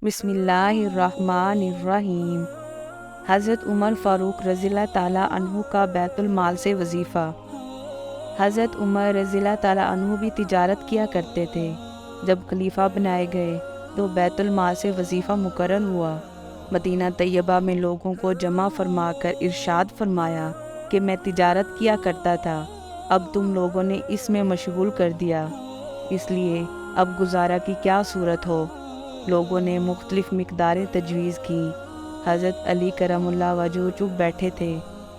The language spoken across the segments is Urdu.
بسم اللہ الرحمن الرحیم۔ حضرت عمر فاروق رضی اللہ تعالیٰ عنہ کا بیت المال سے وظیفہ۔ حضرت عمر رضی اللہ تعالیٰ عنہ بھی تجارت کیا کرتے تھے۔ جب خلیفہ بنائے گئے تو بیت المال سے وظیفہ مقرر ہوا۔ مدینہ طیبہ میں لوگوں کو جمع فرما کر ارشاد فرمایا کہ میں تجارت کیا کرتا تھا، اب تم لوگوں نے اس میں مشغول کر دیا، اس لیے اب گزارا کی کیا صورت ہو۔ لوگوں نے مختلف مقداریں تجویز کی۔ حضرت علی کرم اللہ وجہہ چپ بیٹھے تھے۔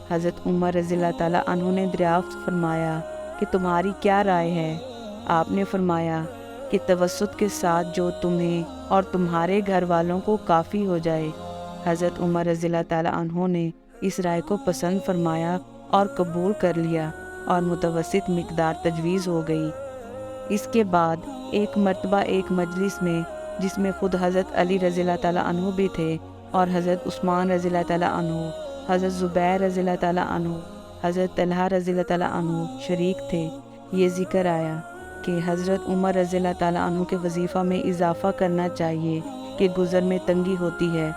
حضرت عمر رضی اللہ تعالیٰ عنہ نے دریافت فرمایا کہ تمہاری کیا رائے ہے؟ آپ نے فرمایا کہ توسط کے ساتھ جو تمہیں اور تمہارے گھر والوں کو کافی ہو جائے۔ حضرت عمر رضی اللہ تعالیٰ عنہ نے اس رائے کو پسند فرمایا اور قبول کر لیا اور متوسط مقدار تجویز ہو گئی۔ اس کے بعد ایک مرتبہ ایک مجلس میں، جس میں خود حضرت علی رضی اللہ تعالیٰ عنہ بھی تھے اور حضرت عثمان رضی اللہ تعالیٰ عنہ، حضرت زبیر رضی اللہ تعالیٰ عنہ، حضرت طلحہ رضی اللہ تعالیٰ عنہ شریک تھے، یہ ذکر آیا کہ حضرت عمر رضی اللہ تعالیٰ عنہ کے وظیفہ میں اضافہ کرنا چاہیے کہ گزر میں تنگی ہوتی ہے،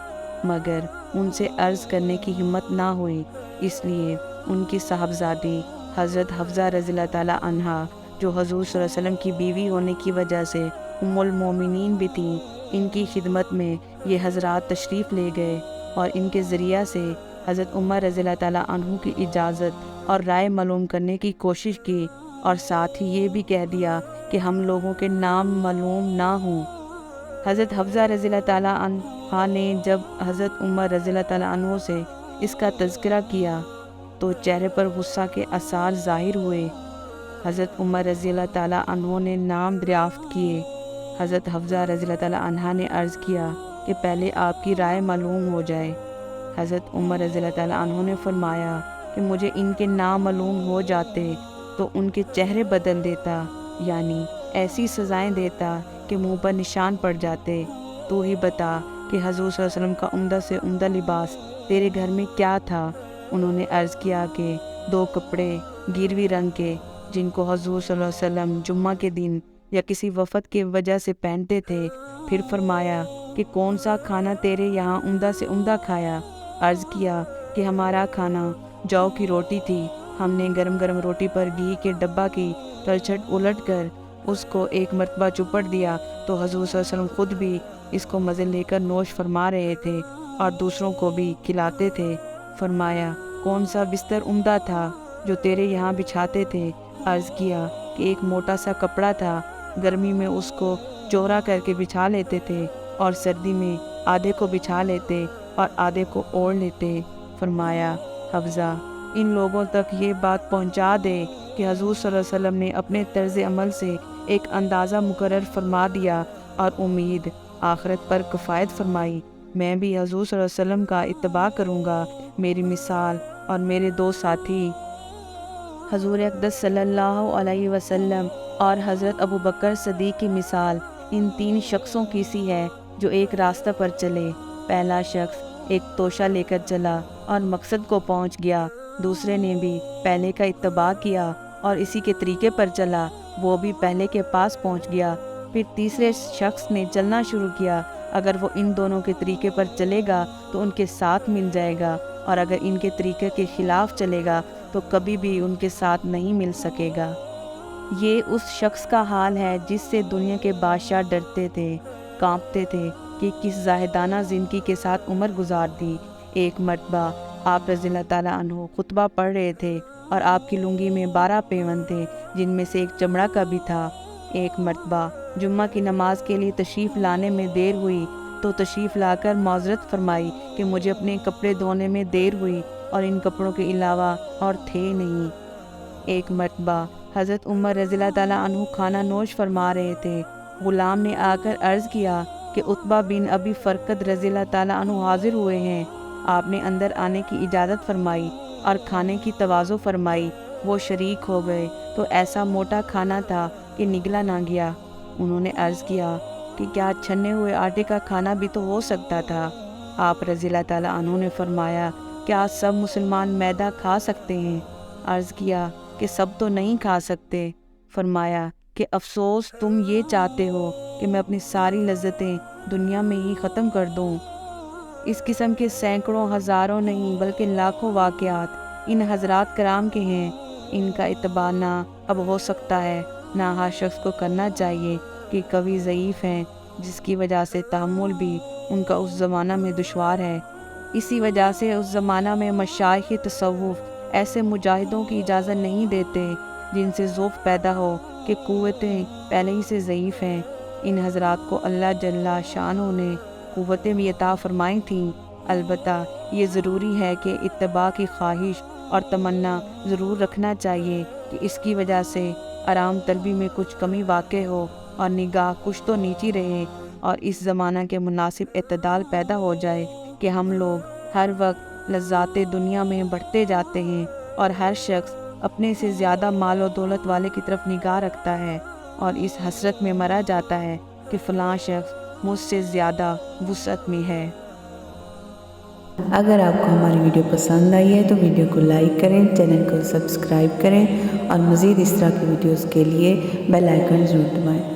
مگر ان سے عرض کرنے کی ہمت نہ ہوئی، اس لیے ان کی صاحبزادی حضرت حفصہ رضی اللہ تعالیٰ عنہا، جو حضور صلی اللہ علیہ وسلم کی بیوی ہونے کی وجہ سے ام المومنین بھی تھیں، ان کی خدمت میں یہ حضرات تشریف لے گئے اور ان کے ذریعہ سے حضرت عمر رضی اللہ تعالیٰ عنہ کی اجازت اور رائے معلوم کرنے کی کوشش کی، اور ساتھ ہی یہ بھی کہہ دیا کہ ہم لوگوں کے نام معلوم نہ ہوں۔ حضرت حفصہ رضی اللہ تعالیٰ عنہ نے جب حضرت عمر رضی اللہ تعالیٰ عنہ سے اس کا تذکرہ کیا تو چہرے پر غصہ کے آثار ظاہر ہوئے۔ حضرت عمر رضی اللہ تعالیٰ عنہ نے نام دریافت کیے۔ حضرت حفصہ رضی اللہ تعالیٰ عنہا نے عرض کیا کہ پہلے آپ کی رائے معلوم ہو جائے۔ حضرت عمر رضی اللہ تعالیٰ عنہ نے فرمایا کہ مجھے ان کے نام معلوم ہو جاتے تو ان کے چہرے بدل دیتا، یعنی ایسی سزائیں دیتا کہ منہ پر نشان پڑ جاتے۔ تو ہی بتا کہ حضور صلی اللہ علیہ وسلم کا عمدہ سے عمدہ لباس تیرے گھر میں کیا تھا؟ انہوں نے عرض کیا کہ 2 کپڑے گیروی رنگ کے، جن کو حضور صلی اللہ علیہ وسلم جمعہ کے دن یا کسی وفد کے وجہ سے پہنتے تھے۔ پھر فرمایا کہ کون سا کھانا تیرے یہاں عمدہ سے عمدہ کھایا؟ عرض کیا کہ ہمارا کھانا جو کی روٹی تھی، ہم نے گرم گرم روٹی پر گھی کے ڈبہ کی تلچھٹ الٹ کر اس کو ایک مرتبہ چپڑ دیا تو حضور صلی اللہ علیہ وسلم خود بھی اس کو مزے لے کر نوش فرما رہے تھے اور دوسروں کو بھی کھلاتے تھے۔ فرمایا کون سا بستر عمدہ تھا جو تیرے یہاں بچھاتے تھے؟ عرض کیا کہ ایک موٹا سا کپڑا تھا، گرمی میں اس کو چوڑا کر کے بچھا لیتے تھے اور سردی میں آدھے کو بچھا لیتے اور آدھے کو اوڑھ لیتے۔ فرمایا حفصہ ان لوگوں تک یہ بات پہنچا دے کہ حضور صلی اللہ علیہ وسلم نے اپنے طرز عمل سے ایک اندازہ مقرر فرما دیا اور امید آخرت پر کفایت فرمائی۔ میں بھی حضور صلی اللہ علیہ وسلم کا اتباع کروں گا۔ میری مثال اور میرے 2 ساتھی حضور اقدس صلی اللہ علیہ وسلم اور حضرت ابوبکر صدیق کی مثال ان 3 شخصوں کی سی ہے جو ایک راستہ پر چلے۔ پہلا شخص ایک توشہ لے کر چلا اور مقصد کو پہنچ گیا، دوسرے نے بھی پہلے کا اتباع کیا اور اسی کے طریقے پر چلا، وہ بھی پہلے کے پاس پہنچ گیا۔ پھر تیسرے شخص نے چلنا شروع کیا، اگر وہ ان دونوں کے طریقے پر چلے گا تو ان کے ساتھ مل جائے گا، اور اگر ان کے طریقے کے خلاف چلے گا تو کبھی بھی ان کے ساتھ نہیں مل سکے گا۔ یہ اس شخص کا حال ہے جس سے دنیا کے بادشاہ ڈرتے تھے، کانپتے تھے کہ کس زاہدانہ زندگی کے ساتھ عمر گزار دی۔ ایک مرتبہ آپ رضی اللہ تعالیٰ عنہ خطبہ پڑھ رہے تھے اور آپ کی لنگی میں 12 پیون تھے، جن میں سے ایک چمڑا کا بھی تھا۔ ایک مرتبہ جمعہ کی نماز کے لیے تشریف لانے میں دیر ہوئی تو تشریف لا کر معذرت فرمائی کہ مجھے اپنے کپڑے دھونے میں دیر ہوئی اور ان کپڑوں کے علاوہ اور تھے نہیں۔ ایک مرتبہ حضرت عمر رضی اللہ تعالیٰ عنہ کھانا نوش فرما رہے تھے، غلام نے آ کر عرض کیا کہ عتبہ بن ابی فرقد رضی اللہ تعالیٰ عنہ حاضر ہوئے ہیں۔ آپ نے اندر آنے کی اجازت فرمائی اور کھانے کی تواضع فرمائی۔ وہ شریک ہو گئے تو ایسا موٹا کھانا تھا کہ نگلا نہ گیا۔ انہوں نے عرض کیا کہ کیا چھنے ہوئے آٹے کا کھانا بھی تو ہو سکتا تھا؟ آپ رضی اللہ تعالیٰ عنہ نے فرمایا کیا سب مسلمان میدا کھا سکتے ہیں؟ عرض کیا کہ سب تو نہیں کھا سکتے۔ فرمایا کہ افسوس تم یہ چاہتے ہو کہ میں اپنی ساری لذتیں دنیا میں ہی ختم کر دوں۔ اس قسم کے سینکڑوں ہزاروں نہیں بلکہ لاکھوں واقعات ان حضرات کرام کے ہیں۔ ان کا اتباع نہ اب ہو سکتا ہے نہ ہر شخص کو کرنا چاہیے کہ کبھی ضعیف ہیں، جس کی وجہ سے تحمل بھی ان کا اس زمانہ میں دشوار ہے۔ اسی وجہ سے اس زمانہ میں مشائخ تصوف ایسے مجاہدوں کی اجازت نہیں دیتے جن سے ذوق پیدا ہو کہ قوتیں پہلے ہی سے ضعیف ہیں۔ ان حضرات کو اللہ جل شانہ نے قوتیں بھی عطا فرمائی تھیں، البتہ یہ ضروری ہے کہ اتباع کی خواہش اور تمنا ضرور رکھنا چاہیے کہ اس کی وجہ سے آرام طلبی میں کچھ کمی واقع ہو اور نگاہ کچھ تو نیچی رہے اور اس زمانہ کے مناسب اعتدال پیدا ہو جائے کہ ہم لوگ ہر وقت لذات دنیا میں بڑھتے جاتے ہیں اور ہر شخص اپنے سے زیادہ مال و دولت والے کی طرف نگاہ رکھتا ہے اور اس حسرت میں مرا جاتا ہے کہ فلاں شخص مجھ سے زیادہ وسعت میں ہے۔ اگر آپ کو ہماری ویڈیو پسند آئی ہے تو ویڈیو کو لائک کریں، چینل کو سبسکرائب کریں اور مزید اس طرح کی ویڈیوز کے لیے بیل آئیکن ضرور دبائیں۔